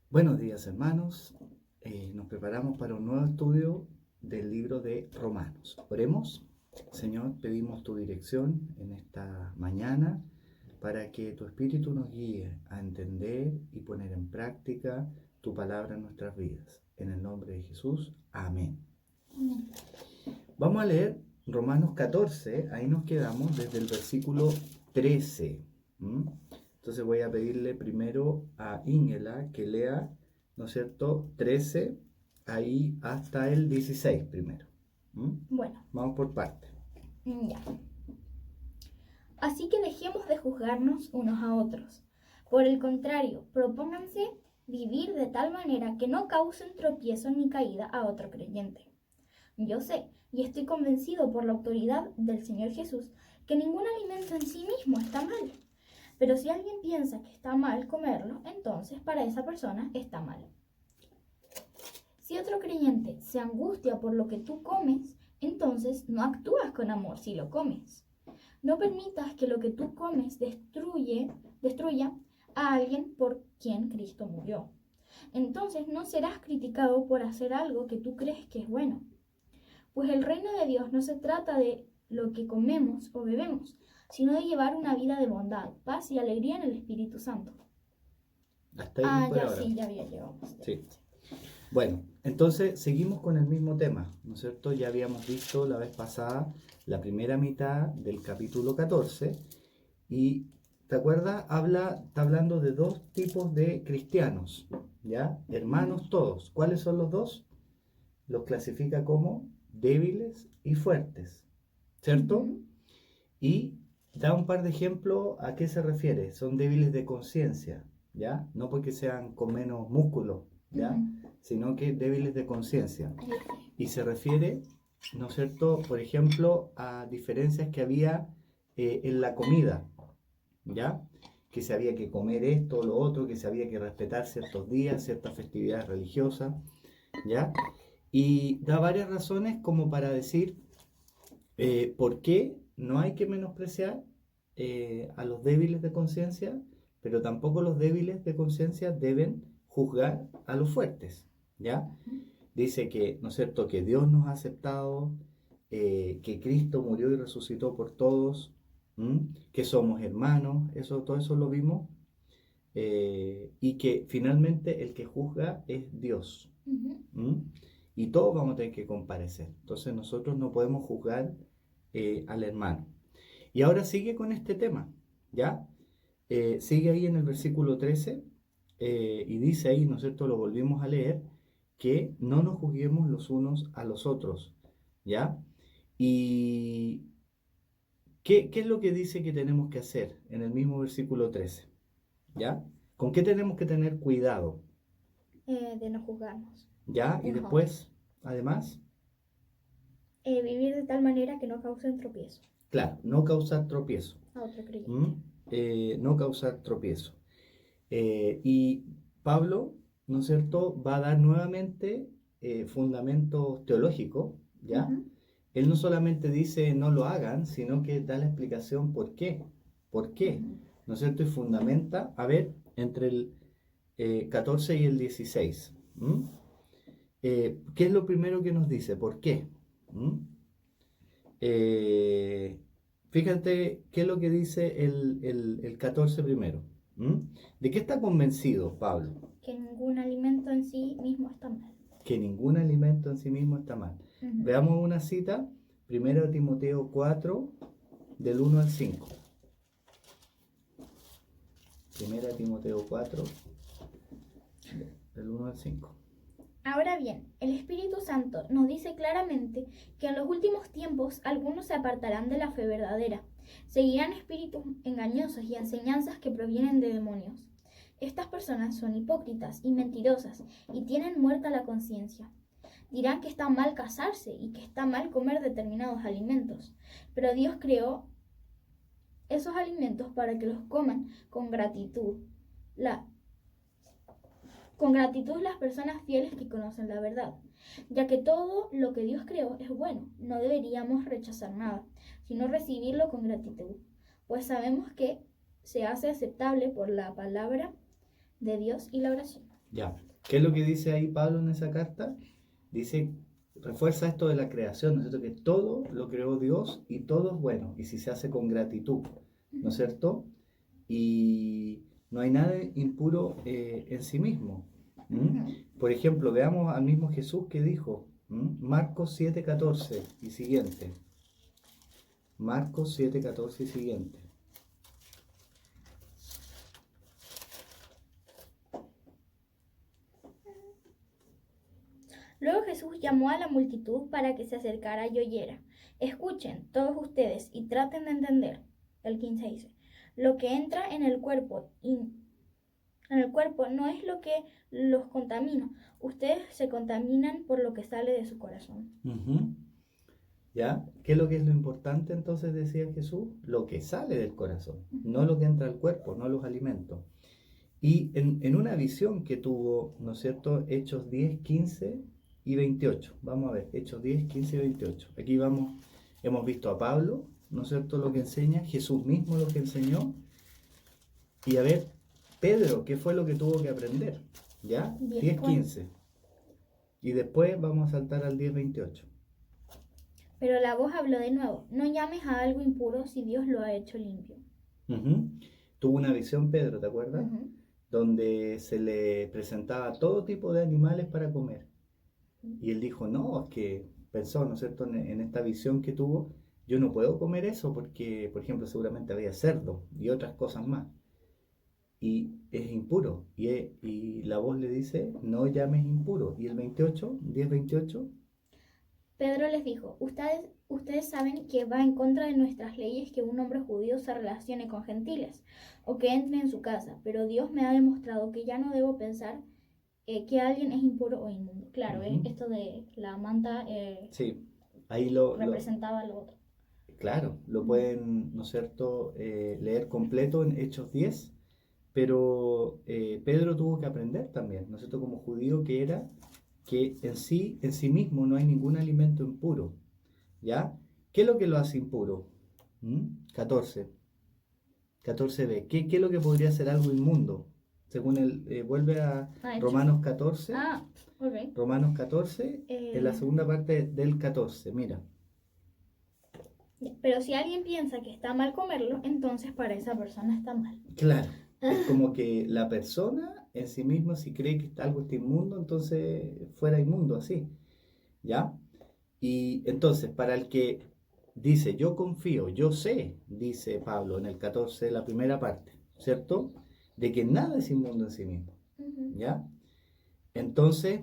Buenos días, hermanos. Nos preparamos para un nuevo estudio del libro de Romanos. Oremos. Señor, pedimos tu dirección en esta mañana para que tu Espíritu nos guíe a entender y poner en práctica tu palabra en nuestras vidas. En el nombre de Jesús. Amén. Amén. Vamos a leer Romanos 14. Ahí nos quedamos desde el versículo 13. Entonces voy a pedirle primero a Ingela que lea, ¿no es cierto?, 13, ahí hasta el 16 primero. Bueno, Vamos por parte. ya. Así que dejemos de juzgarnos unos a otros. Por el contrario, propónganse vivir de tal manera que no causen tropiezo ni caída a otro creyente. Yo sé, y estoy convencido por la autoridad del Señor Jesús, que ningún alimento en sí mismo está mal. Pero si alguien piensa que está mal comerlo, entonces para esa persona está mal. Si otro creyente se angustia por lo que tú comes, entonces no actúas con amor si lo comes. No permitas que lo que tú comes destruya a alguien por quien Cristo murió. Entonces no serás criticado por hacer algo que tú crees que es bueno. Pues el reino de Dios no se trata de lo que comemos o bebemos, sino de llevar una vida de bondad, paz y alegría en el Espíritu Santo. Hasta ahí por Ya ahora. sí, ya había llegado. Sí. Bueno, entonces seguimos con el mismo tema, ¿no es cierto? Ya habíamos visto la vez pasada la primera mitad del capítulo 14 y, ¿te acuerdas? Está hablando de dos tipos de cristianos, ¿ya? Hermanos todos. ¿Cuáles son los dos? Los clasifica como débiles y fuertes, ¿cierto? Y da un par de ejemplos a qué se refiere. Son débiles de conciencia, ¿ya? No porque sean con menos músculo, ¿ya? Sino que débiles de conciencia. Y se refiere, ¿no es cierto?, por ejemplo, a diferencias que había en la comida, ¿ya? Que se había que comer esto o lo otro, que se había que respetar ciertos días, ciertas festividades religiosas, ¿ya? Y da varias razones como para decir por qué no hay que menospreciar a los débiles de conciencia, pero tampoco los débiles de conciencia deben juzgar a los fuertes, ¿ya? Dice que, ¿no es cierto?, que Dios nos ha aceptado, que Cristo murió y resucitó por todos, que somos hermanos, todo eso lo vimos, y que finalmente el que juzga es Dios. Y todos vamos a tener que comparecer. Entonces nosotros no podemos juzgar al hermano. Y ahora sigue con este tema, ¿ya? Sigue ahí en el versículo 13 y dice ahí, ¿no es cierto?, lo volvimos a leer, que no nos juzguemos los unos a los otros, ¿ya? ¿Y qué es lo que dice que tenemos que hacer en el mismo versículo 13? ¿Ya? ¿Con qué tenemos que tener cuidado? De no juzgarnos. ¿Ya? Y después, además, Vivir de tal manera que no causen tropiezo claro, no causar tropiezo. a otro creyente. No causar tropiezo. Y Pablo, ¿no es cierto?, va a dar nuevamente fundamentos teológicos, ¿ya? Él no solamente dice no lo hagan, sino que da la explicación por qué. ¿Por qué? ¿No es cierto? Y fundamenta, a ver, entre el 14 y el 16. ¿Qué es lo primero que nos dice? ¿Por qué? Eh, Fíjate qué es lo que dice el 14 primero. ¿De qué está convencido Pablo? Que ningún alimento en sí mismo está mal. Que ningún alimento en sí mismo está mal. Veamos una cita, 1 Timoteo 4, del 1 al 5. 1 Timoteo 4, del 1 al 5. Ahora bien, el Espíritu Santo nos dice claramente que en los últimos tiempos algunos se apartarán de la fe verdadera, seguirán espíritus engañosos y enseñanzas que provienen de demonios. Estas personas son hipócritas y mentirosas y tienen muerta la conciencia. Dirán que está mal casarse y que está mal comer determinados alimentos, pero Dios creó esos alimentos para que los coman con gratitud. Con gratitud las personas fieles que conocen la verdad, ya que todo lo que Dios creó es bueno. No deberíamos rechazar nada, sino recibirlo con gratitud, pues sabemos que se hace aceptable por la palabra de Dios y la oración. Ya. ¿Qué es lo que dice ahí Pablo en esa carta? Dice, refuerza esto de la creación, ¿no es cierto? Que todo lo creó Dios y todo es bueno, y si se hace con gratitud, ¿no es cierto? Y no hay nada impuro en sí mismo. Por ejemplo, veamos al mismo Jesús que dijo, Marcos 7:14 y siguiente. Marcos 7:14 y siguiente. Luego Jesús llamó a la multitud para que se acercara y oyera. Escuchen todos ustedes y traten de entender. El 15 dice, lo que entra en el cuerpo no es lo que los contamina. Ustedes se contaminan por lo que sale de su corazón. ¿Ya? ¿Qué es lo que es lo importante entonces, decía Jesús? Lo que sale del corazón, no lo que entra al cuerpo, no los alimentos. Y en una visión que tuvo, ¿no es cierto?, Hechos 10, 15 y 28. Vamos a ver, Hechos 10, 15 y 28. Aquí hemos visto a Pablo, ¿no es cierto?, lo que enseña, Jesús mismo lo que enseñó. Y a ver, Pedro, ¿qué fue lo que tuvo que aprender? ¿Ya? 10, 15. Y después vamos a saltar al 10, 28. Pero la voz habló de nuevo, no llames a algo impuro si Dios lo ha hecho limpio. Tuvo una visión Pedro, ¿te acuerdas? Donde se le presentaba todo tipo de animales para comer. Y él dijo, no, es que pensó, ¿no es cierto?, en esta visión que tuvo, yo no puedo comer eso porque, por ejemplo, seguramente había cerdo y otras cosas más. Y es impuro. Y la voz le dice, no llames impuro. Y el 28, 10, 28. Pedro les dijo, ustedes saben que va en contra de nuestras leyes que un hombre judío se relacione con gentiles o que entre en su casa, pero Dios me ha demostrado que ya no debo pensar que alguien es impuro o inmundo. Claro, esto de la manta sí, ahí representaba lo otro. Claro, lo pueden, ¿no es cierto?, leer completo en Hechos 10, pero Pedro tuvo que aprender también, ¿no es cierto?, como judío que era, que en sí mismo no hay ningún alimento impuro, ¿ya? ¿Qué es lo que lo hace impuro? 14. 14b. ¿Qué es lo que podría ser algo inmundo? Según él, vuelve a Romanos 14. Okay. Romanos 14, en la segunda parte del 14, mira. Pero si alguien piensa que está mal comerlo, entonces para esa persona está mal. Claro, es como que la persona en sí misma, si cree que algo está inmundo, entonces fuera inmundo, así, ¿ya? Y entonces, para el que dice, yo confío, yo sé, dice Pablo en el 14, la primera parte, ¿cierto? De que nada es inmundo en sí mismo, ¿ya? Entonces,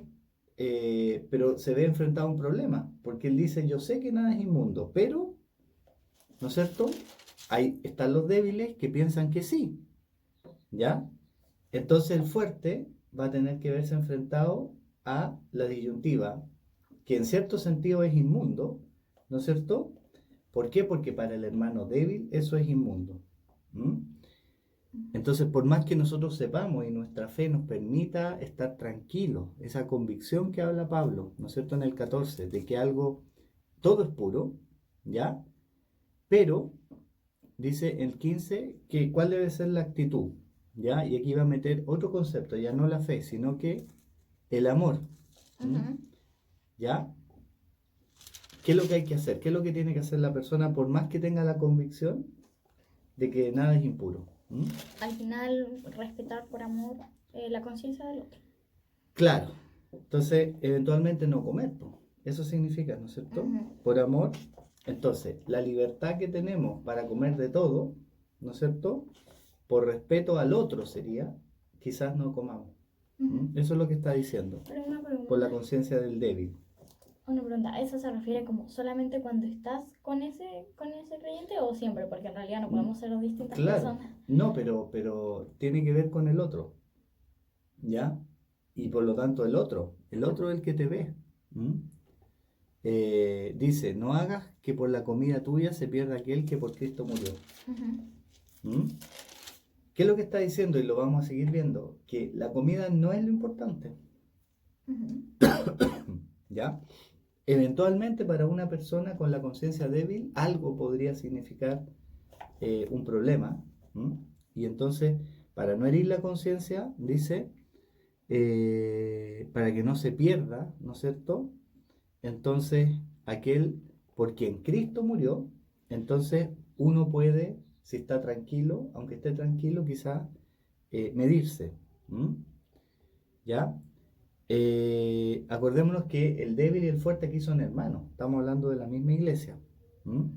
pero se ve enfrentado a un problema, porque él dice, yo sé que nada es inmundo, pero, ¿no es cierto? Ahí están los débiles que piensan que sí, ¿ya? Entonces el fuerte va a tener que verse enfrentado a la disyuntiva, que en cierto sentido es inmundo, ¿no es cierto? ¿Por qué? Porque para el hermano débil eso es inmundo. Entonces, por más que nosotros sepamos y nuestra fe nos permita estar tranquilos, esa convicción que habla Pablo, ¿no es cierto?, en el 14, de que todo es puro, ¿ya? Pero, dice el 15, que cuál debe ser la actitud, ¿ya? Y aquí va a meter otro concepto, ya no la fe, sino que el amor, ¿ya? ¿Qué es lo que hay que hacer? ¿Qué es lo que tiene que hacer la persona por más que tenga la convicción de que nada es impuro? Al final, respetar por amor la conciencia del otro. Claro. Entonces, eventualmente no comer, eso significa, ¿no es cierto? Por amor. Entonces, la libertad que tenemos para comer de todo, ¿no es cierto?, por respeto al otro sería, quizás no comamos. Eso es lo que está diciendo. Pero una pregunta. Por la conciencia del débil. Una pregunta, ¿eso se refiere como solamente cuando estás con ese creyente o siempre? Porque en realidad no podemos ser distintas personas. No, pero tiene que ver con el otro, ¿ya? Y por lo tanto el otro es el que te ve. Dice, no hagas que por la comida tuya se pierda aquel que por Cristo murió. ¿Qué es lo que está diciendo? Y lo vamos a seguir viendo, que la comida no es lo importante. ¿Ya? Eventualmente para una persona con la conciencia débil algo podría significar un problema. Y entonces, para no herir la conciencia, dice, para que no se pierda, ¿no es cierto? Entonces, aquel por quien Cristo murió, entonces uno puede, si está tranquilo, aunque esté tranquilo, quizá medirse. ¿M? ¿Ya? Acordémonos que el débil y el fuerte aquí son hermanos, estamos hablando de la misma iglesia. ¿M?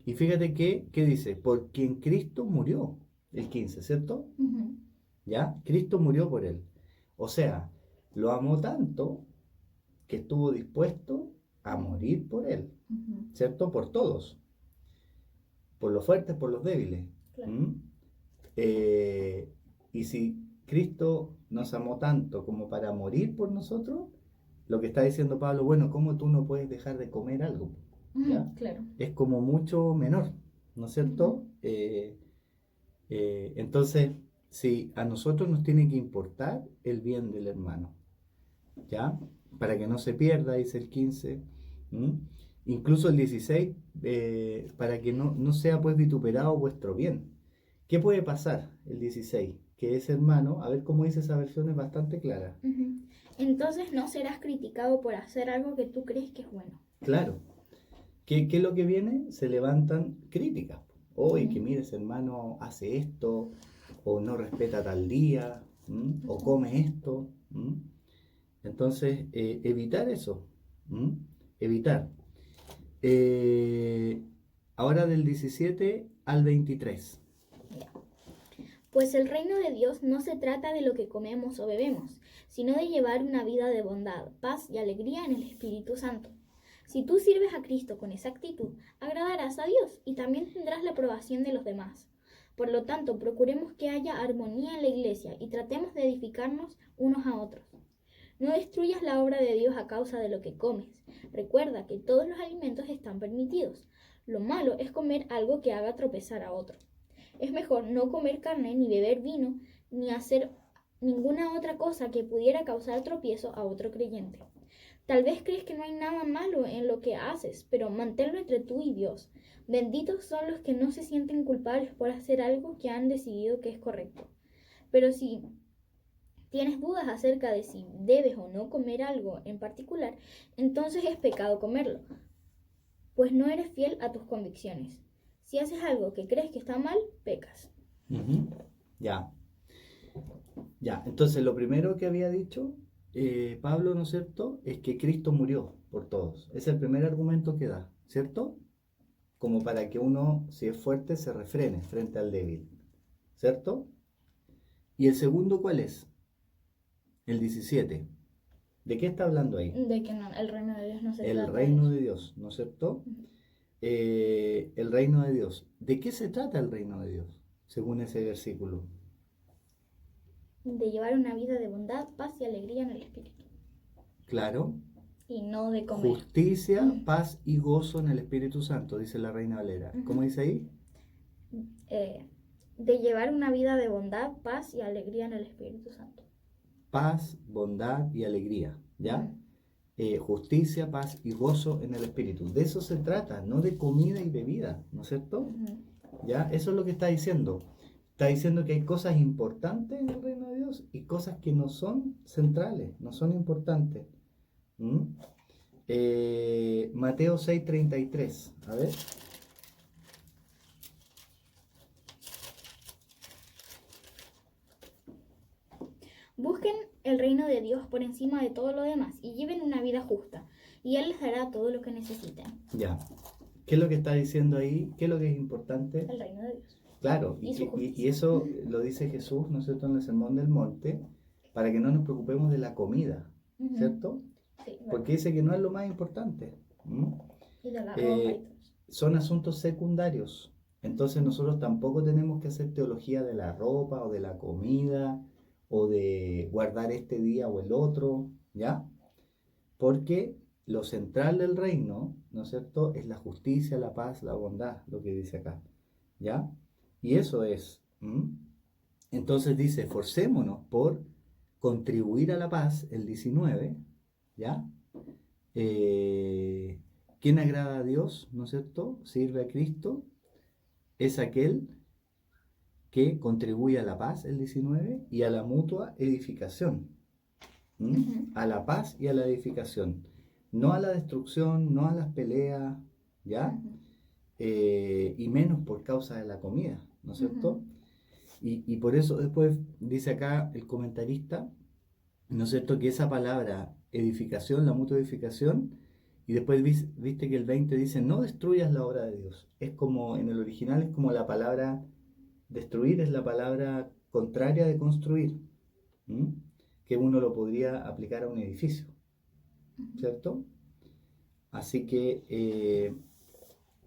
Y fíjate que, ¿qué dice? Por quien Cristo murió, el 15, ¿cierto? Ujú. ¿Ya? Cristo murió por él. O sea, lo amó tanto que estuvo dispuesto a morir por él, Ujú. ¿cierto? Por todos, por los fuertes, por los débiles. Claro. ¿Mm? Eh, y si Cristo nos amó tanto como para morir por nosotros, lo que está diciendo Pablo, bueno, ¿cómo tú no puedes dejar de comer algo? ¿Ya? Claro. Es como mucho menor, ¿no es cierto? Entonces, si a nosotros nos tiene que importar el bien del hermano, ¿ya? Para que no se pierda, dice el 15. ¿M? Incluso el 16, para que no sea pues vituperado vuestro bien. ¿Qué puede pasar el 16? Que ese hermano, a ver cómo dice esa versión, es bastante clara. Ujú. Entonces no serás criticado por hacer algo que tú crees que es bueno. Claro. ¿Qué es lo que viene? Se levantan críticas. Oye, que Ujú. mire, ese hermano hace esto, o no respeta tal día, o come esto. Entonces, evitar eso. ¿M? Evitar. Eh, Ahora del 17 al 23. Ya. Pues el reino de Dios no se trata de lo que comemos o bebemos, sino de llevar una vida de bondad, paz y alegría en el Espíritu Santo. Si tú sirves a Cristo con esa actitud, agradarás a Dios y también tendrás la aprobación de los demás. Por lo tanto, procuremos que haya armonía en la iglesia y tratemos de edificarnos unos a otros. No destruyas la obra de Dios a causa de lo que comes. Recuerda que todos los alimentos están permitidos. Lo malo es comer algo que haga tropezar a otro. Es mejor no comer carne, ni beber vino, ni hacer ninguna otra cosa que pudiera causar tropiezo a otro creyente. Tal vez crees que no hay nada malo en lo que haces, pero manténlo entre tú y Dios. Benditos son los que no se sienten culpables por hacer algo que han decidido que es correcto. Pero si tienes dudas acerca de si debes o no comer algo en particular, entonces es pecado comerlo, pues no eres fiel a tus convicciones. Si haces algo que crees que está mal, pecas. Ujú. Ya, ya. Entonces, lo primero que había dicho Pablo, ¿no es cierto?, es que Cristo murió por todos. Es el primer argumento que da, ¿cierto? Como para que uno, si es fuerte, se refrene frente al débil, ¿cierto? ¿Y el segundo cuál es? El 17. ¿De qué está hablando ahí? De que no, el reino de Dios no se El trata de reino eso. de Dios, ¿no es cierto? El reino de Dios. ¿De qué se trata el reino de Dios? Según ese versículo. De llevar una vida de bondad, paz y alegría en el espíritu. Claro. Y no de comer. Justicia, paz y gozo en el Espíritu Santo, dice la Reina Valera. ¿Cómo dice ahí? De llevar una vida de bondad, paz y alegría en el Espíritu Santo. Paz, bondad y alegría, ¿ya? Justicia, paz y gozo en el Espíritu. De eso se trata, no de comida y bebida, ¿no es cierto? ¿Ya? Eso es lo que está diciendo. Está diciendo que hay cosas importantes en el reino de Dios y cosas que no son centrales, no son importantes. Mateo 6:33, a ver. Busquen el reino de Dios por encima de todo lo demás y lleven una vida justa, y Él les dará todo lo que necesiten. Ya. ¿Qué es lo que está diciendo ahí? ¿Qué es lo que es importante? El reino de Dios. Claro, Y su y justicia. eso lo dice Jesús, ¿no es cierto?, en el Sermón del Monte, para que no nos preocupemos de la comida, ¿cierto? Sí, verdad. Porque dice que no es lo más importante. Y de la ropa y todo eso. Son asuntos secundarios. Entonces nosotros tampoco tenemos que hacer teología de la ropa o de la comida o de guardar este día o el otro, ¿ya? Porque lo central del reino, ¿no es cierto?, es la justicia, la paz, la bondad, lo que dice acá, ¿ya? Y eso es. Entonces dice, esforcémonos por contribuir a la paz, el 19, ¿ya? ¿Quién agrada a Dios, no es cierto? Sirve a Cristo, es aquel que contribuye a la paz, el 19, y a la mutua edificación, a la paz y a la edificación, no a la destrucción, no a las peleas, ¿ya? Y menos por causa de la comida, ¿no es cierto? Y por eso después dice acá el comentarista, ¿no es cierto?, que esa palabra edificación, la mutua edificación, y después viste que el 20 dice, no destruyas la obra de Dios. Es como, en el original es como la palabra destruir, es la palabra contraria de construir, ¿m? Que uno lo podría aplicar a un edificio, ¿cierto? Así que,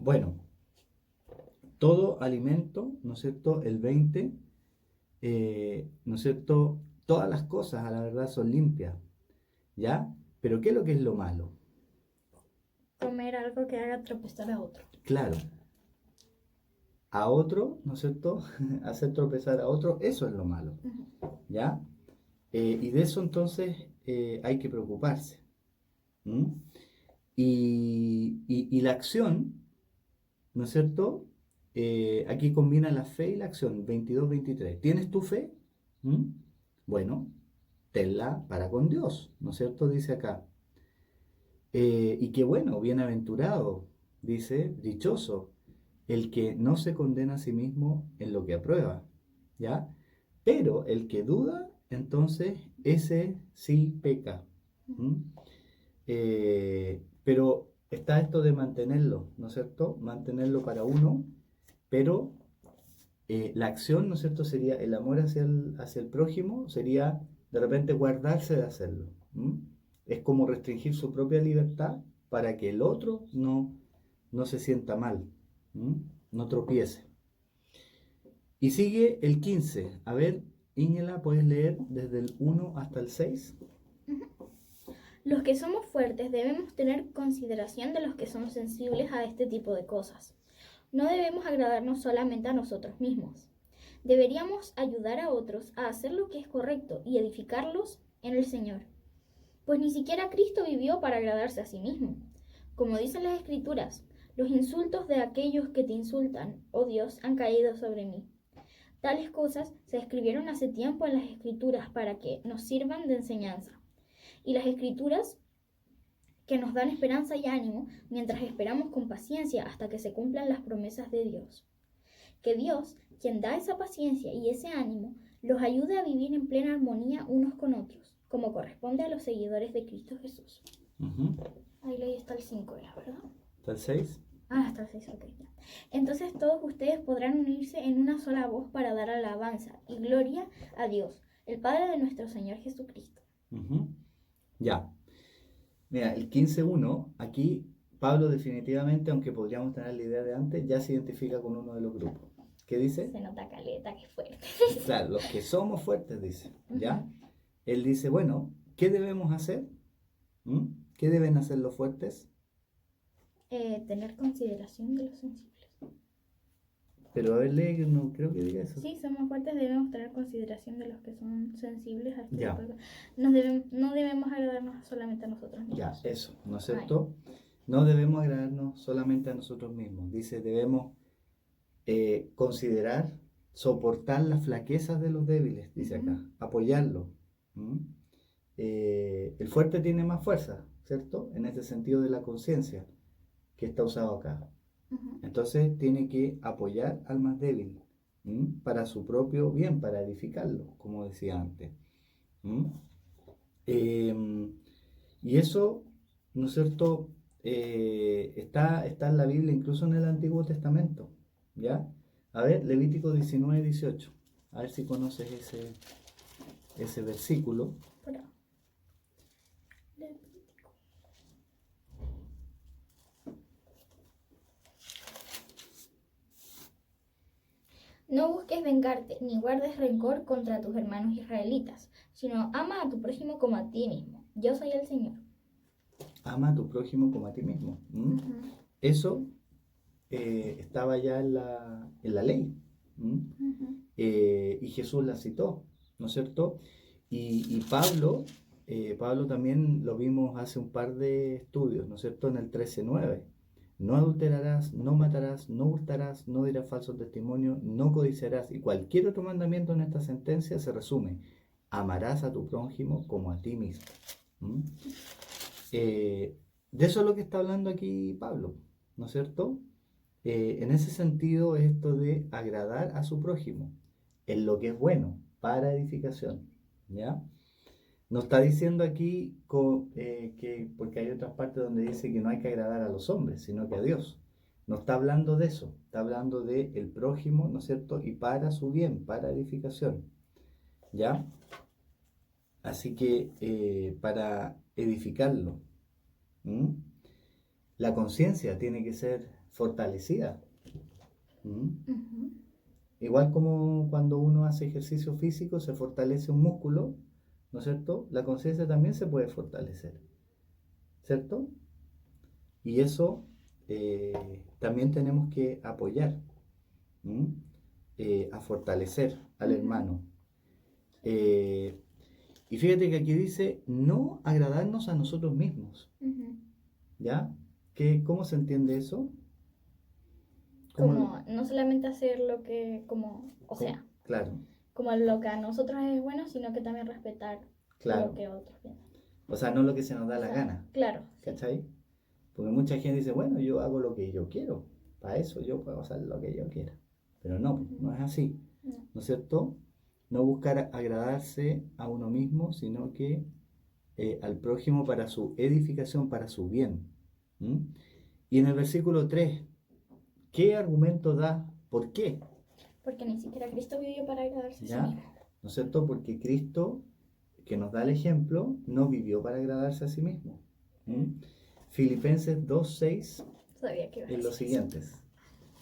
bueno, todo alimento, ¿no es cierto?, el 20, ¿no es cierto?, todas las cosas a la verdad son limpias, ¿ya? Pero ¿qué es lo que es lo malo? Comer algo que haga tropezar a otro. Claro, a otro, ¿no es cierto?, hacer tropezar a otro, eso es lo malo, ¿ya? Y de eso entonces hay que preocuparse. ¿Mm? Y la acción, ¿no es cierto? Aquí combina la fe y la acción, 22-23. ¿Tienes tu fe? ¿Mm? Bueno, tenla para con Dios, ¿no es cierto? Dice acá. Y qué bueno, bienaventurado, dice, dichoso, el que no se condena a sí mismo en lo que aprueba, ¿ya? Pero el que duda, entonces, ese sí peca. ¿Mm? Pero está esto de mantenerlo, ¿no es cierto? Mantenerlo para uno, pero la acción, ¿no es cierto?, sería el amor hacia el prójimo, sería de repente guardarse de hacerlo. ¿M? Es como restringir su propia libertad para que el otro no se sienta mal, ¿m? No tropiece. Y sigue el 15. A ver, Íñela, ¿puedes leer desde el 1 hasta el 6? Los que somos fuertes debemos tener consideración de los que son sensibles a este tipo de cosas. No debemos agradarnos solamente a nosotros mismos. Deberíamos ayudar a otros a hacer lo que es correcto y edificarlos en el Señor. Pues ni siquiera Cristo vivió para agradarse a sí mismo. Como dicen las Escrituras, los insultos de aquellos que te insultan, oh Dios, han caído sobre mí. Tales cosas se escribieron hace tiempo en las Escrituras para que nos sirvan de enseñanza. Y las Escrituras que nos dan esperanza y ánimo mientras esperamos con paciencia hasta que se cumplan las promesas de Dios. Que Dios, quien da esa paciencia y ese ánimo, los ayude a vivir en plena armonía unos con otros, como corresponde a los seguidores de Cristo Jesús. Ahí leí hasta el 5, ¿verdad? ¿Hasta el 6? Hasta el 6, ok. Entonces todos ustedes podrán unirse en una sola voz para dar alabanza y gloria a Dios, el Padre de nuestro Señor Jesucristo. Ya. Mira, el 15.1, aquí Pablo definitivamente, aunque podríamos tener la idea de antes, ya se identifica con uno de los grupos. ¿Qué dice? Se nota caleta, que fuerte. Claro, los que somos fuertes, dice, ¿ya? Él dice, bueno, ¿qué debemos hacer? ¿Mm? ¿Qué deben hacer los fuertes? Tener consideración de los sensibles. Pero a ver, lee, que no creo que diga eso. Sí, somos fuertes, debemos tener consideración de los que son sensibles a este Ya. tipo de cosas. No debemos agradarnos solamente a nosotros mismos. Ya, eso, ¿no es cierto? No debemos agradarnos solamente a nosotros mismos. Dice, debemos considerar, soportar las flaquezas de los débiles, dice acá, apoyarlos. El fuerte tiene más fuerza, ¿cierto? En este sentido de la conciencia que está usado acá. Entonces tiene que apoyar al más débil para su propio bien, para edificarlo, como decía antes. Y eso, ¿no es cierto? Está en la Biblia, incluso en el Antiguo Testamento. ¿Ya? A ver, Levítico 19-18. A ver si conoces ese versículo. Levítico. No busques vengarte, ni guardes rencor contra tus hermanos israelitas, sino ama a tu prójimo como a ti mismo. Yo soy el Señor. Ama a tu prójimo como a ti mismo. Eso estaba ya en la ley. Y Jesús la citó, ¿no es cierto? Y Pablo también lo vimos hace un par de estudios, ¿no es cierto? En el 13:9. No adulterarás, no matarás, no hurtarás, no dirás falso testimonio, no codiciarás. Y cualquier otro mandamiento en esta sentencia se resume: amarás a tu prójimo como a ti mismo. ¿Mm? De eso es lo que está hablando aquí Pablo, ¿no es cierto? En ese sentido, esto de agradar a su prójimo en lo que es bueno para edificación, ¿ya? No está diciendo aquí que, porque hay otras partes donde dice que no hay que agradar a los hombres, sino que a Dios. No está hablando de eso, está hablando de el prójimo, ¿no es cierto? Y para su bien, para edificación, ¿ya? Así que para edificarlo, ¿m? La conciencia tiene que ser fortalecida. ¿M? Ujú. Igual como cuando uno hace ejercicio físico, se fortalece un músculo, ¿no es cierto? La conciencia también se puede fortalecer, ¿cierto? Y eso también tenemos que apoyar, ¿m? A fortalecer al hermano. Eh, y fíjate que aquí dice, no agradarnos a nosotros mismos, Ujú. ¿ya? ¿Cómo se entiende eso? ¿Cómo Como no solamente hacer lo que, como, o sea, Claro, como lo que a nosotros es bueno, sino que también respetar lo claro. que otros piensan. O sea, no lo que se nos da O la sea, gana, claro, sí. ¿cachai? Porque mucha gente dice, bueno, yo hago lo que yo quiero, para eso yo puedo hacer lo que yo quiera. Pero no, Ujú. no es así, No. ¿no es cierto? No buscar agradarse a uno mismo, sino que al prójimo para su edificación, para su bien. ¿M? Y en el versículo 3, ¿qué argumento da? ¿Por qué? Porque ni siquiera Cristo vivió para agradarse a sí ¿Ya? mismo. ¿No es cierto? Porque Cristo, que nos da el ejemplo, no vivió para agradarse a sí mismo. ¿M? Filipenses 2:6 Sabía que iba a es decir lo eso. siguiente.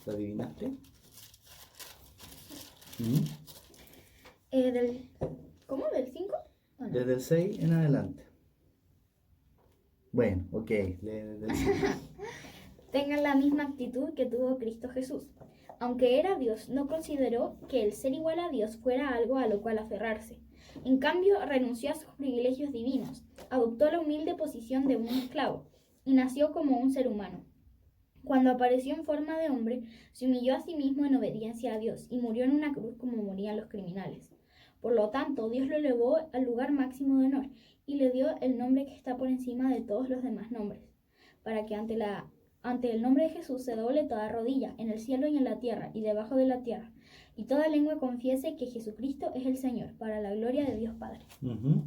¿Lo adivinaste? ¿M? Del, ¿Cómo? ¿Del 5? ¿O no? Desde el 6 en adelante. Bueno, ok, desde el 5. Tengan la misma actitud que tuvo Cristo Jesús. Aunque era Dios, no consideró que el ser igual a Dios fuera algo a lo cual aferrarse. En cambio, renunció a sus privilegios divinos, adoptó la humilde posición de un esclavo y nació como un ser humano. Cuando apareció en forma de hombre, se humilló a sí mismo en obediencia a Dios y murió en una cruz como morían los criminales. Por lo tanto, Dios lo elevó al lugar máximo de honor y le dio el nombre que está por encima de todos los demás nombres, para que ante el nombre de Jesús se doble toda rodilla, en el cielo y en la tierra y debajo de la tierra, y toda lengua confiese que Jesucristo es el Señor, para la gloria de Dios Padre. Ujú.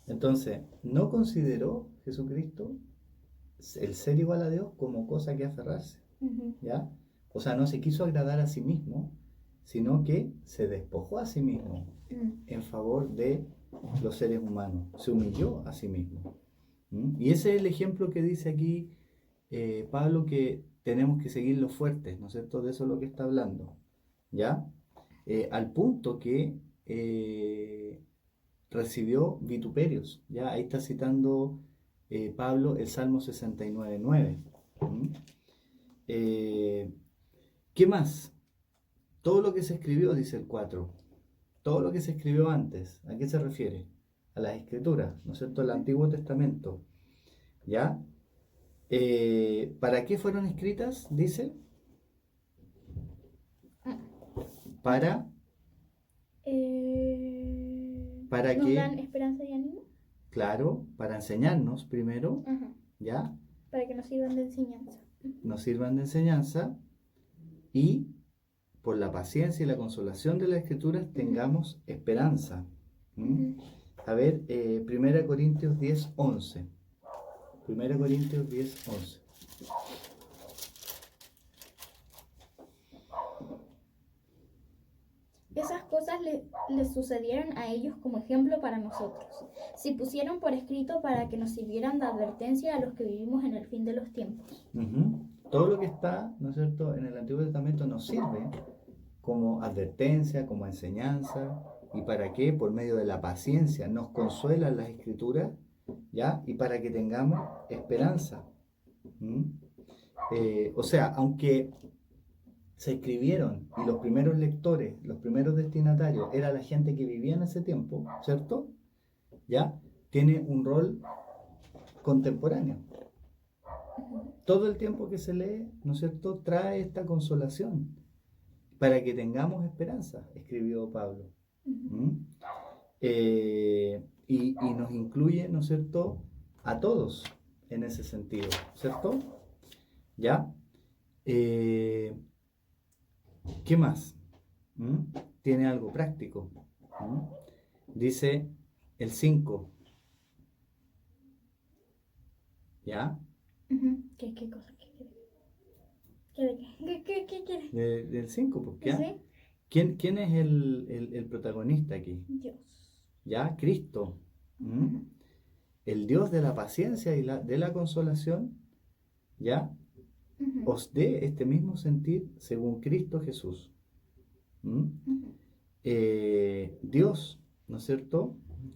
Entonces, no consideró Jesucristo el ser igual a Dios como cosa que aferrarse, Ujú. ¿ya? O sea, no se quiso agradar a sí mismo, sino que se despojó a sí mismo en favor de los seres humanos, se humilló a sí mismo. ¿Mm? Y ese es el ejemplo que dice aquí Pablo, que tenemos que seguir los fuertes, ¿no es cierto? De eso es lo que está hablando, ¿ya? Al punto que recibió vituperios, ¿ya? Ahí está citando Pablo el Salmo 69:9. ¿Mm? Eh, ¿Qué más? Todo lo que se escribió, dice el 4, todo lo que se escribió antes, ¿a qué se refiere? A las escrituras, ¿no es cierto? El Antiguo Testamento, ¿ya? ¿Para qué fueron escritas? Dice, para, para ¿Nos que, dan esperanza y ánimo? claro, para enseñarnos primero, Ajá. ¿ya? Para que nos sirvan de enseñanza. Nos sirvan de enseñanza y por la paciencia y la consolación de las escrituras tengamos esperanza. ¿Mm? Ujú. A ver, 1 Corintios 10:11. 1 Corintios 10:11. Esas cosas les sucedieron a ellos como ejemplo para nosotros. Se pusieron por escrito para que nos sirvieran de advertencia a los que vivimos en el fin de los tiempos. Ujú. Todo lo que está, ¿no es cierto?, en el Antiguo Testamento nos sirve como advertencia, como enseñanza. ¿Y para qué? Por medio de la paciencia nos consuelan las escrituras, ¿ya? Y para que tengamos esperanza. ¿Mm? O sea, aunque se escribieron y los primeros lectores, los primeros destinatarios, era la gente que vivía en ese tiempo, ¿cierto? ¿Ya? Tiene un rol contemporáneo. Todo el tiempo que se lee, ¿no es cierto?, trae esta consolación para que tengamos esperanza, escribió Pablo. ¿Mm? y nos incluye, ¿no es cierto?, a todos en ese sentido, ¿cierto? ¿Ya? ¿Qué más? ¿Mm? Tiene algo práctico. ¿Mm? Dice el 5. ¿Ya? ¿Qué cosa? ¿Qué quiere? Del 5, pues, ¿ya? ¿Sí? ¿Quién es el protagonista aquí? Dios. ¿Ya? Cristo. ¿Mm? Ujú. El Dios de la paciencia y de la consolación, ¿ya? Ujú. Os dé este mismo sentir según Cristo Jesús. ¿Mm? Ujú. Dios, ¿no es cierto?,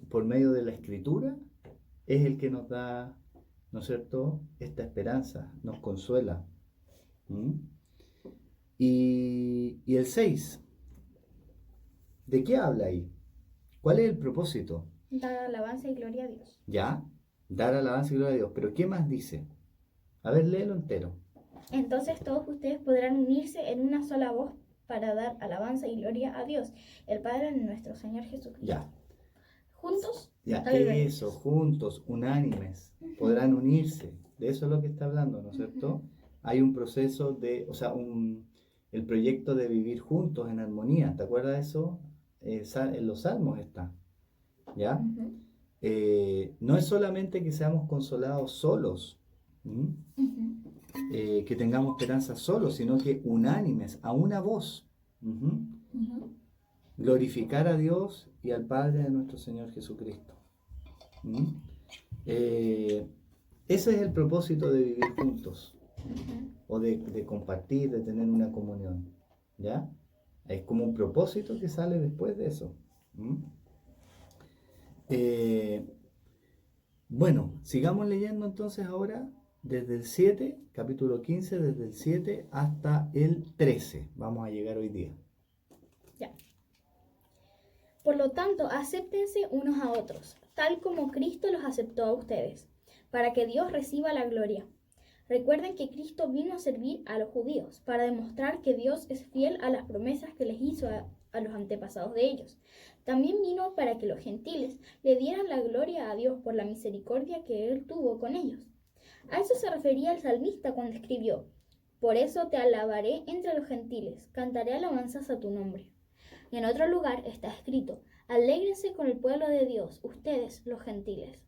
por medio de la Escritura, es el que nos da, ¿no es cierto?, esta esperanza, nos consuela. ¿Mm? Y el 6, ¿de qué habla ahí? ¿Cuál es el propósito? Dar alabanza y gloria a Dios. ¿Ya? Dar alabanza y gloria a Dios. Pero ¿qué más dice? A ver, léelo entero. Entonces todos ustedes podrán unirse en una sola voz para dar alabanza y gloria a Dios, el Padre de nuestro Señor Jesucristo. Ya, Juntos, ya, dale gloria a eso, Dios. juntos, unánimes, podrán unirse. De eso es lo que está hablando, ¿no es cierto? Hay un proceso de, o sea, el proyecto de vivir juntos en armonía. ¿Te acuerdas de eso? En los salmos está, ¿ya? Ujú. No es solamente que seamos consolados solos, ¿m? Ujú. Que tengamos esperanza solos, sino que unánimes, a una voz. Ujú. Ujú. Glorificar a Dios y al Padre de nuestro Señor Jesucristo. ¿Mm? Ese es el propósito de vivir juntos, Ujú. o de compartir, de tener una comunión. ¿Ya? Es como un propósito que sale después de eso. ¿Mm? Eh, bueno, sigamos leyendo entonces ahora desde el 7, capítulo 15, desde el 7 hasta el 13. Vamos a llegar hoy día. Ya. Por lo tanto, acéptense unos a otros, tal como Cristo los aceptó a ustedes, para que Dios reciba la gloria. Recuerden que Cristo vino a servir a los judíos, para demostrar que Dios es fiel a las promesas que les hizo a los antepasados de ellos. También vino para que los gentiles le dieran la gloria a Dios por la misericordia que Él tuvo con ellos. A eso se refería el salmista cuando escribió: Por eso te alabaré entre los gentiles, cantaré alabanzas a tu nombre. Y en otro lugar está escrito: Alégrense con el pueblo de Dios, ustedes los gentiles.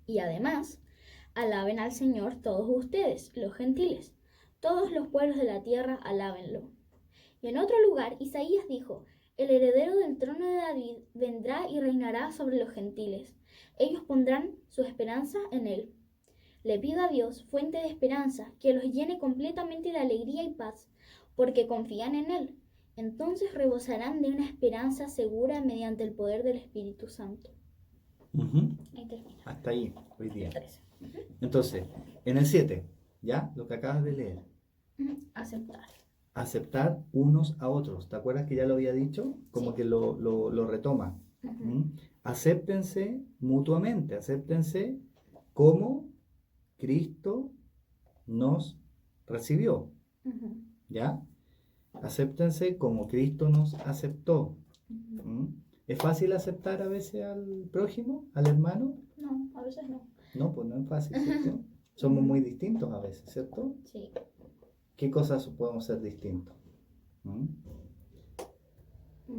Y además, alaben al Señor todos ustedes, los gentiles. Todos los pueblos de la tierra, alábenlo. Y en otro lugar, Isaías dijo: El heredero del trono de David vendrá y reinará sobre los gentiles. Ellos pondrán su esperanza en él. Le pido a Dios, fuente de esperanza, que los llene completamente de alegría y paz, porque confían en Él. Entonces rebosarán de una esperanza segura mediante el poder del Espíritu Santo. Ujú. Ahí termina. Hasta ahí, hoy día. 13. Entonces, en el 7, ¿ya? Lo que acabas de leer. Aceptar. Aceptar unos a otros. ¿Te acuerdas que ya lo había dicho? Como Sí. que lo retoma. Ujú. ¿Mm? Acéptense mutuamente, acéptense como Cristo nos recibió. Ujú. ¿Ya? Acéptense como Cristo nos aceptó. Ujú. ¿Mm? ¿Es fácil aceptar a veces al prójimo, al hermano? No, a veces no. No, pues no es fácil, ¿cierto? Somos muy distintos a veces, ¿cierto? Sí. ¿Qué cosas podemos ser distintos? ¿Mm?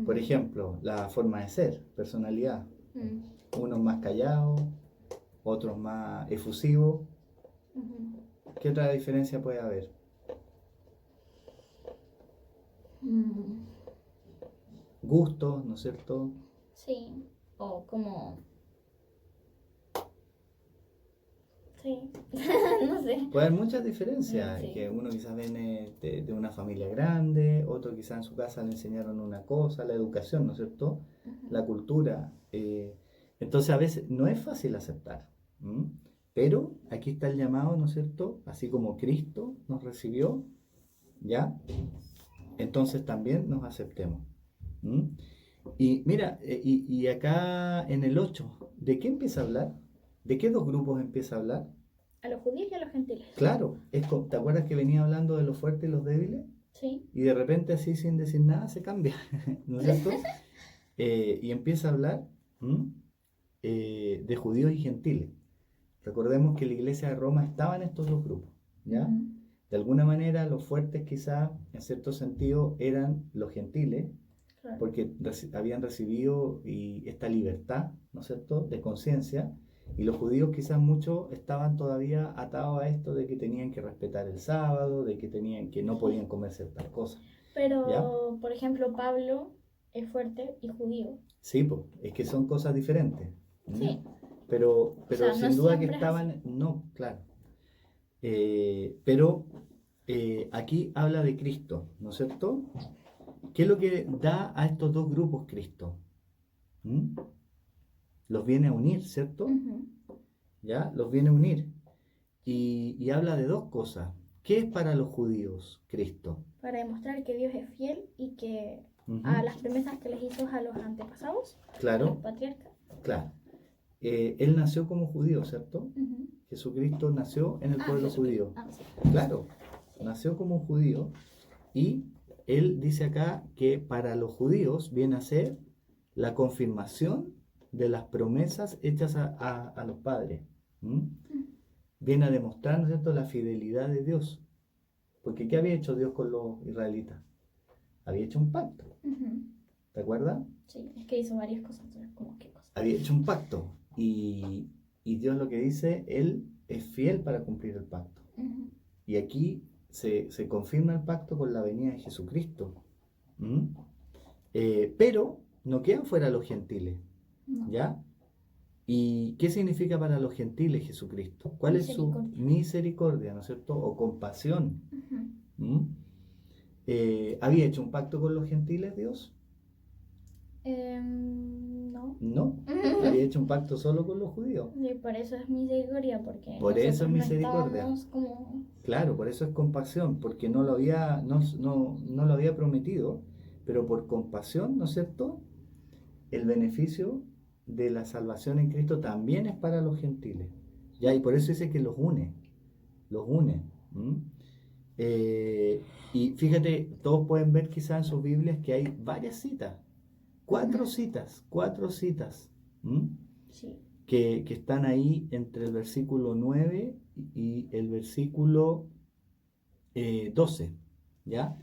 Por ejemplo, la forma de ser, personalidad. Unos más callados, otros más efusivos. Ujú. ¿Qué otra diferencia puede haber? Mm. Gustos, ¿no es cierto? Sí. O como... Sí. No sé. Puede haber muchas diferencias, Sí. que uno quizás viene de una familia grande, otro quizás en su casa le enseñaron una cosa, la educación, ¿no es cierto? Ujú. La cultura. Entonces a veces no es fácil aceptar, ¿m? Pero aquí está el llamado, ¿no es cierto? Así como Cristo nos recibió, ¿ya? Entonces también nos aceptemos. ¿M? Y mira, y acá en el 8, ¿de qué empieza a hablar? ¿De qué dos grupos empieza a hablar? A los judíos y a los gentiles. Claro, ¿te acuerdas que venía hablando de los fuertes y los débiles? Sí. Y de repente así sin decir nada se cambia, ¿no es cierto? Y empieza a hablar ¿Mm? De judíos y gentiles. Recordemos que la iglesia de Roma estaba en estos dos grupos, ¿ya? Ujú. De alguna manera los fuertes quizás, en cierto sentido, eran los gentiles, Claro. porque habían recibido esta libertad, ¿no es cierto?, de conciencia, y los judíos quizás muchos estaban todavía atados a esto de que tenían que respetar el sábado, de que no podían comer ciertas cosas, Pero, ¿ya? por ejemplo, Pablo es fuerte y judío. Sí, pues, es que son cosas diferentes. ¿Mm? Sí. Pero O sea, sin no duda que siempre es así. estaban, no, claro. Pero aquí habla de Cristo, ¿no es cierto? ¿Qué es lo que da a estos dos grupos Cristo? ¿Mm? Los viene a unir, ¿cierto? Ujú. ¿Ya? Los viene a unir. Y habla de dos cosas. ¿Qué es para los judíos Cristo? Para demostrar que Dios es fiel y que Ujú. a las promesas que les hizo a los antepasados, a los Claro, patriarcas. claro. Él nació como judío, ¿cierto? Ujú. Jesucristo nació en el pueblo Jesucristo. judío. Sí. Claro, Sí. nació como judío y él dice acá que para los judíos viene a ser la confirmación de las promesas hechas a los padres. ¿Mm? Viene a demostrar, ¿no es cierto?, la fidelidad de Dios. Porque ¿qué había hecho Dios con los israelitas? Había hecho un pacto, Ujú. ¿te acuerdas? Sí, es que hizo varias cosas, entonces, como qué cosas. Había hecho un pacto y Dios lo que dice, Él es fiel para cumplir el pacto. Ujú. Y aquí se confirma el pacto con la venida de Jesucristo. ¿Mm? Pero no quedan fuera los gentiles, No. ¿ya? ¿Y qué significa para los gentiles Jesucristo? ¿Cuál es su Misericordia. misericordia, ¿no es cierto? O compasión. Ujú. ¿Mm? ¿Había hecho un pacto con los gentiles Dios? No. No, había hecho un pacto solo con los judíos. Y por eso es misericordia, porque Por eso es nosotros no misericordia. estábamos como... Claro, por eso es compasión, porque no lo había, no lo había prometido, pero por compasión, ¿no es cierto? El beneficio de la salvación en Cristo también es para los gentiles. ¿Ya? Y por eso dice que los une, los une. ¿Mm? Y fíjate, todos pueden ver quizás en sus Biblias que hay varias citas, cuatro Ujú. citas, ¿m? Sí. Que están ahí entre el versículo 9 y el versículo 12, ¿ya?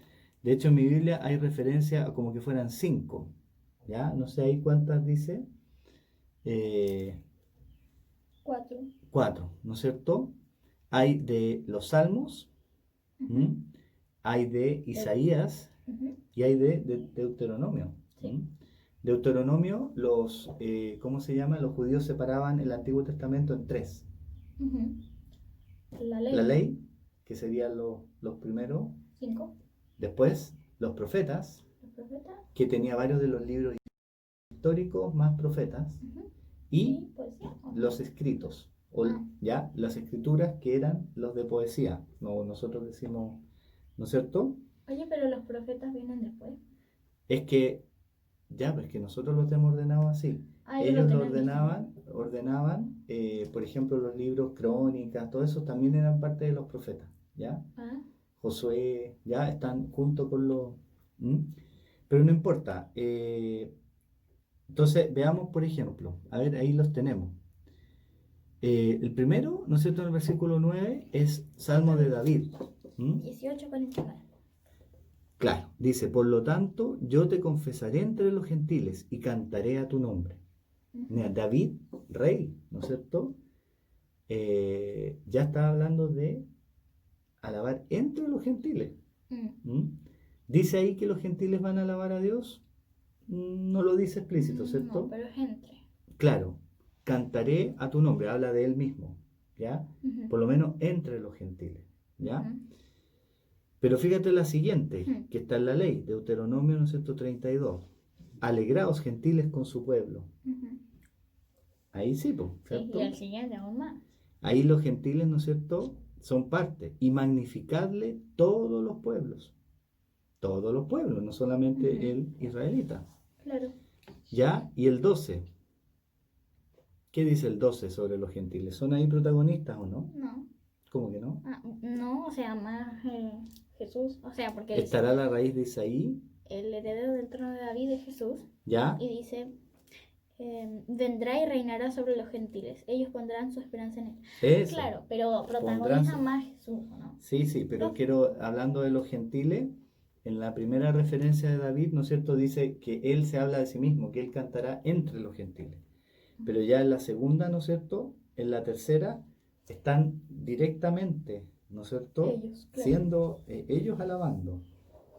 De hecho, en mi Biblia hay referencia a como que fueran 5, ¿ya? No sé ahí cuántas dice. 4. 4, ¿no es cierto? Hay de los Salmos, Ujú. ¿m? Hay de Isaías Ujú. y hay de Deuteronomio. Sí. ¿M? Deuteronomio, ¿cómo se llama? Los judíos separaban el Antiguo Testamento en tres. Ujú. La ley. La ley, que serían los primeros, 5. después los profetas, Los profetas. que tenía varios de los libros históricos más profetas, Ujú. y poesía. los escritos, o Ah. ya las escrituras que eran los de poesía, no, nosotros decimos, ¿no es cierto? Oye, pero los profetas vienen después. Es que ya, pues que nosotros lo tenemos ordenado así. Ah, ellos lo Ellos lo tenían ordenaban, por ejemplo, los libros, crónicas, todo eso también eran parte de los profetas, ¿ya? Ah. Josué, ya están junto con los... ¿Mm? Pero no importa. Entonces, veamos, por ejemplo, a ver, ahí los tenemos. El primero, ¿no es cierto?, en el versículo 9 es Salmo de David. ¿Mm? 18:49. Claro, dice, por lo tanto, yo te confesaré entre los gentiles y cantaré a tu nombre. Mira, David, rey, ¿no es cierto? Ya está hablando de alabar entre los gentiles. ¿Mm? ¿Dice ahí que los gentiles van a alabar a Dios? No lo dice explícito, ¿cierto? No, pero es entre. Claro, cantaré a tu nombre, habla de él mismo, ¿ya? Ujú. Por lo menos entre los gentiles, ¿ya? Ujú. Pero fíjate la siguiente, Ujú. que está en la ley, Deuteronomio 132. Alegraos gentiles con su pueblo. Ujú. Ahí sí, pues, Sí, ¿cierto? y el siguiente aún más. Ahí los gentiles, ¿no es cierto?, son parte. Y magnificadle todos los pueblos. Todos los pueblos, no solamente Ujú. el israelita. Claro. ¿Ya? Y el 12. ¿Qué dice el 12 sobre los gentiles? ¿Son ahí protagonistas o no? No. ¿Cómo que no? Ah, no, o sea, más Jesús. O sea, porque dice, ¿Estará la raíz de Isaí? el heredero del trono de David es Jesús. ¿Ya? Y dice, vendrá y reinará sobre los gentiles. Ellos pondrán su esperanza en él. Eso, Claro, pero pondrán protagoniza su... más Jesús, ¿no? Sí, sí, pero Los- hablando de los gentiles, en la primera referencia de David, ¿no es cierto? Dice que él se habla de sí mismo, que él cantará entre los gentiles. Pero ya en la segunda, ¿no es cierto? En la tercera, están directamente, ¿no es cierto? Ellos, claro. Siendo ellos alabando.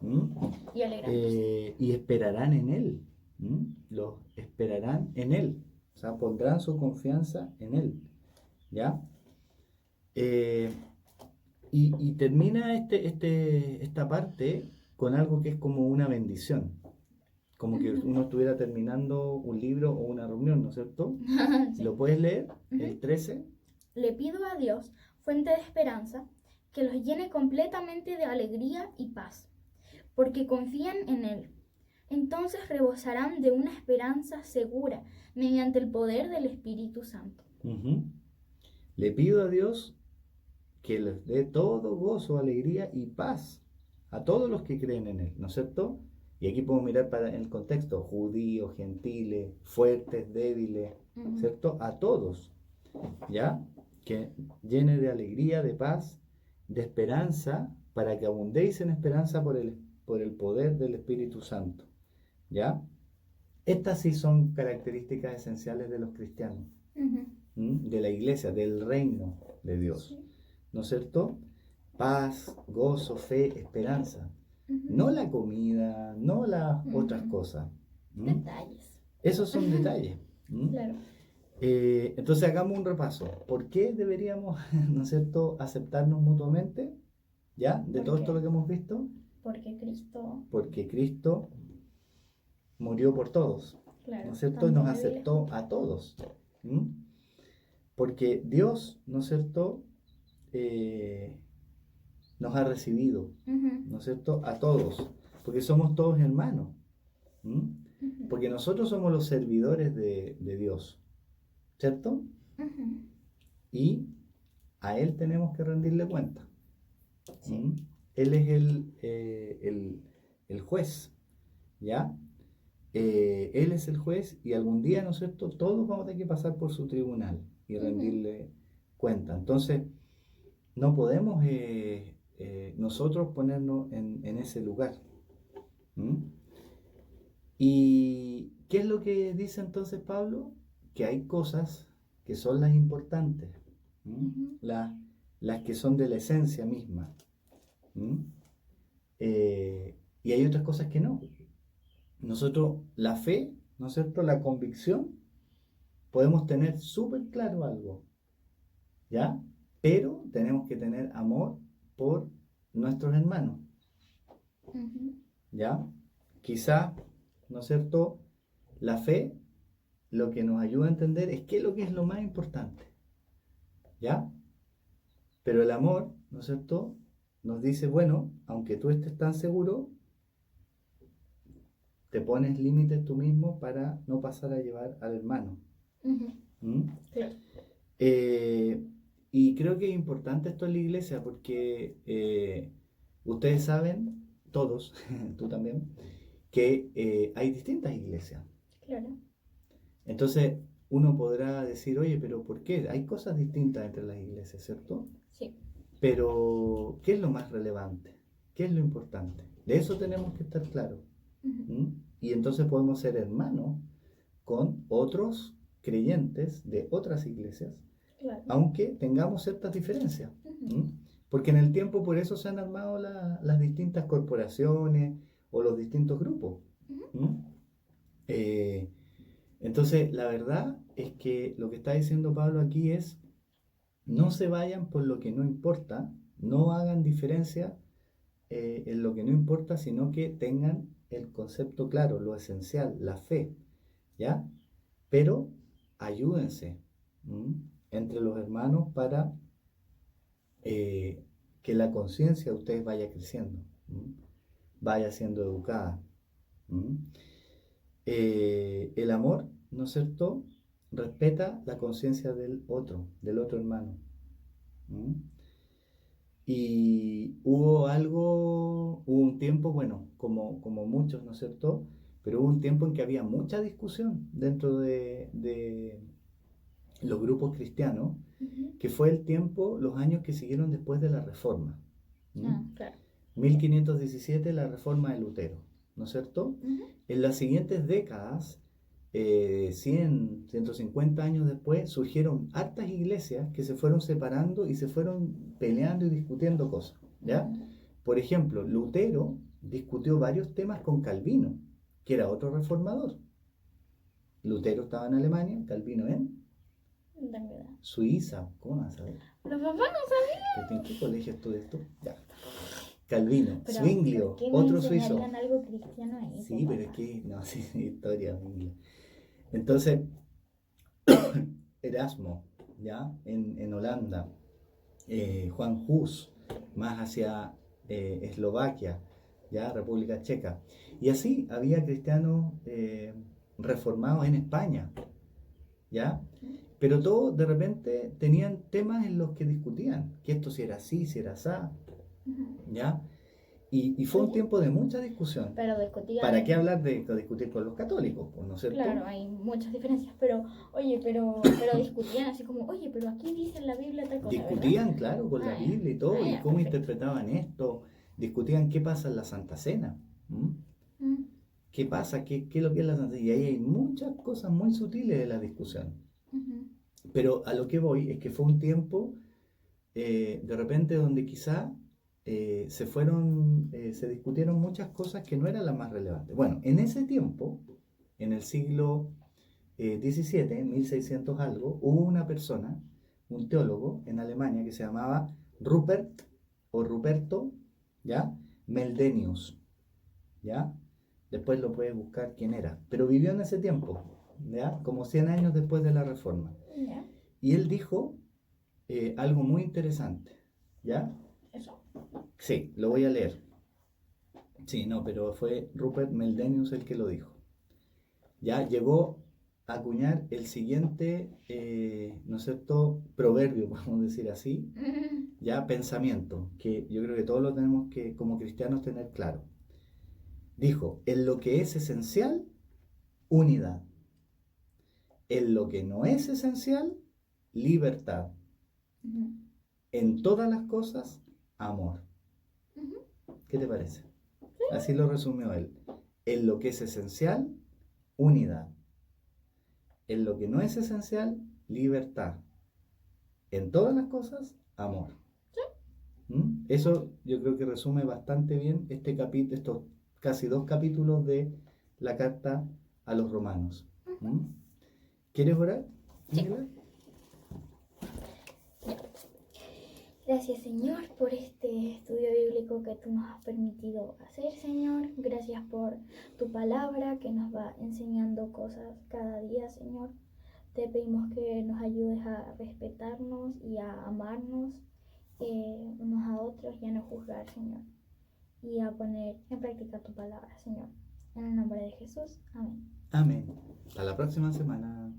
¿Mm? Y alegrándose. Y esperarán en Él. ¿Mm? Los esperarán en Él. O sea, pondrán su confianza en Él. ¿Ya? Eh, y termina esta parte con algo que es como una bendición. Como que Ujú. uno estuviera terminando un libro o una reunión, ¿no es cierto? Sí. ¿Lo puedes leer? Ujú. El 13. Le pido a Dios, fuente de esperanza, que los llene completamente de alegría y paz, porque confían en Él. Entonces rebosarán de una esperanza segura mediante el poder del Espíritu Santo. Ujú. Le pido a Dios que les dé todo gozo, alegría y paz a todos los que creen en Él, ¿no es cierto? Y aquí podemos mirar para el contexto, judíos, gentiles, fuertes, débiles, ¿cierto? A todos, ¿ya? Que llene de alegría, de paz, de esperanza, para que abundéis en esperanza por el poder del Espíritu Santo, ¿ya? Estas sí son características esenciales de los cristianos, Ujú. de la iglesia, del reino de Dios, Sí. ¿no es cierto? Paz, gozo, fe, esperanza. Ujú. No la comida, no las otras Ujú. cosas. Detalles. Esos son detalles. Claro. Entonces hagamos un repaso. ¿Por qué deberíamos, ¿no es cierto?, aceptarnos mutuamente? ¿Ya? De ¿Por todo esto qué? lo que hemos visto. Porque Cristo, Porque Cristo murió por todos, ¿no claro, es cierto? Y tanto nos débiles aceptó como a fuertes. todos. ¿Mm? Porque Dios, ¿no es cierto?, eh, nos ha recibido, Ujú. ¿no es cierto?, a todos, porque somos todos hermanos. ¿Mm? Ujú. Porque nosotros somos los servidores de Dios, ¿cierto? Ujú. Y a Él tenemos que rendirle cuenta. Sí. ¿Mm? Él es el juez, ¿ya? Él es el juez y algún día, ¿no es cierto?, todos vamos a tener que pasar por su tribunal y Ujú. rendirle cuenta. Entonces, no podemos nosotros ponernos en ese lugar. ¿Mm? ¿Y qué es lo que dice entonces Pablo? Que hay cosas que son las importantes, ¿m? Ujú. Las que son de la esencia misma. ¿M? Y hay otras cosas que no. Nosotros, la fe, ¿no es cierto? La convicción, podemos tener súper claro algo, ¿ya? Pero tenemos que tener amor por nuestros hermanos, Ujú. ¿ya? Quizá, ¿no es cierto? La fe lo que nos ayuda a entender es qué es lo que es lo más importante, ¿ya? Pero el amor, ¿no es cierto?, nos dice, bueno, aunque tú estés tan seguro, te pones límites tú mismo para no pasar a llevar al hermano. Ujú. ¿Mm? Claro. Eh, y creo que es importante esto en la iglesia porque ustedes saben, todos, tú también, que hay distintas iglesias. Claro. Entonces, uno podrá decir, oye, pero ¿por qué? Hay cosas distintas entre las iglesias, ¿cierto? Sí. Pero, ¿qué es lo más relevante? ¿Qué es lo importante? De eso tenemos que estar claros. Ujú. ¿Mm? Y entonces podemos ser hermanos con otros creyentes de otras iglesias, Claro. aunque tengamos ciertas diferencias. Ujú. ¿Mm? Porque en el tiempo por eso se han armado las distintas corporaciones o los distintos grupos. Ujú. ¿Mm? Eh, entonces, la verdad es que lo que está diciendo Pablo aquí es, no se vayan por lo que no importa, no hagan diferencia en lo que no importa, sino que tengan el concepto claro, lo esencial, la fe, ¿ya? Pero ayúdense, ¿m? Entre los hermanos para eh, que la conciencia de ustedes vaya creciendo, ¿m? Vaya siendo educada. ¿M? El amor, ¿no es cierto?, respeta la conciencia del otro hermano. ¿M? Y hubo un tiempo, bueno, como muchos, ¿no es cierto?, pero hubo un tiempo en que había mucha discusión dentro de los grupos cristianos, Ujú. que fue el tiempo, los años que siguieron después de la Reforma. Ah, claro. 1517, la Reforma de Lutero, ¿no es cierto? Ujú. En las siguientes décadas, 100, 150 años después, surgieron hartas iglesias que se fueron separando y se fueron peleando y discutiendo cosas, ¿ya? Ujú. Por ejemplo, Lutero discutió varios temas con Calvino, que era otro reformador. Lutero estaba en Alemania, Calvino en No tengo idea. Suiza. ¿Cómo vas a saber? Pero papá no sabía. ¿En qué colegio estudias tú? Ya. Calvino, Pero, Zwinglio, ¿por qué me otro suizo. enseñarían algo cristiano ahí, Sí, pero es papá? que, no, sí, historia, Zwinglio. Entonces, Erasmo, ¿ya? En Holanda, Juan Hus, más hacia Eslovaquia, ¿ya? República Checa. Y así había cristianos reformados en España, ¿ya? Pero todos de repente tenían temas en los que discutían, que esto si era así, si era así, Ujú. ¿ya? Y fue un Oye, tiempo de mucha discusión. pero discutían. ¿Para qué hablar de discutir con los católicos, pues, no es cierto? Claro, hay muchas diferencias, pero, oye, pero discutían así como, oye, pero aquí dice en la Biblia tal cosa, ¿verdad? Discutían, claro, con la Ah, ya. Biblia y todo, Ah, y ya, cómo perfecto. interpretaban esto, discutían qué pasa en la Santa Cena, ¿m? Mm. ¿Qué pasa? ¿Qué es lo que es la Santa Cena? Y ahí hay muchas cosas muy sutiles de la discusión. Ujú. Pero a lo que voy es que fue un tiempo, de repente, donde quizá se discutieron muchas cosas que no eran las más relevantes. Bueno, en ese tiempo, en el siglo 17, en 1600 algo, hubo una persona, un teólogo en Alemania que se llamaba Rupert o Ruperto, ¿ya? Meldenius, ¿ya? Después lo puedes buscar quién era, pero vivió en ese tiempo, ¿ya? Como 100 años después de la Reforma. Ya, Y él dijo algo muy interesante, ¿ya? eso. Sí, lo voy a leer. Sí, no, pero fue Rupert Meldenius el que lo dijo. Ya llegó a acuñar el siguiente, ¿no es cierto?, proverbio, podemos decir así, Mm. ya pensamiento, que yo creo que todos lo tenemos que, como cristianos, tener claro. Dijo, en lo que es esencial, unidad. En lo que no es esencial, libertad. Ujú. En todas las cosas, amor. Ujú. ¿Qué te parece? Así lo resumió él. En lo que es esencial, unidad. En lo que no es esencial, libertad. En todas las cosas, amor. ¿Mm? Eso yo creo que resume bastante bien este capítulo, estos casi 2 capítulos de la carta a los romanos. ¿Mm? ¿Quieres orar, Sí. Ángela? Gracias, Señor, por este estudio bíblico que tú nos has permitido hacer, Señor. Gracias por tu palabra que nos va enseñando cosas cada día, Señor. Te pedimos que nos ayudes a respetarnos y a amarnos unos a otros y a no juzgar, Señor. Y a poner en práctica tu palabra, Señor. En el nombre de Jesús. Amén. Amén. Hasta la próxima semana.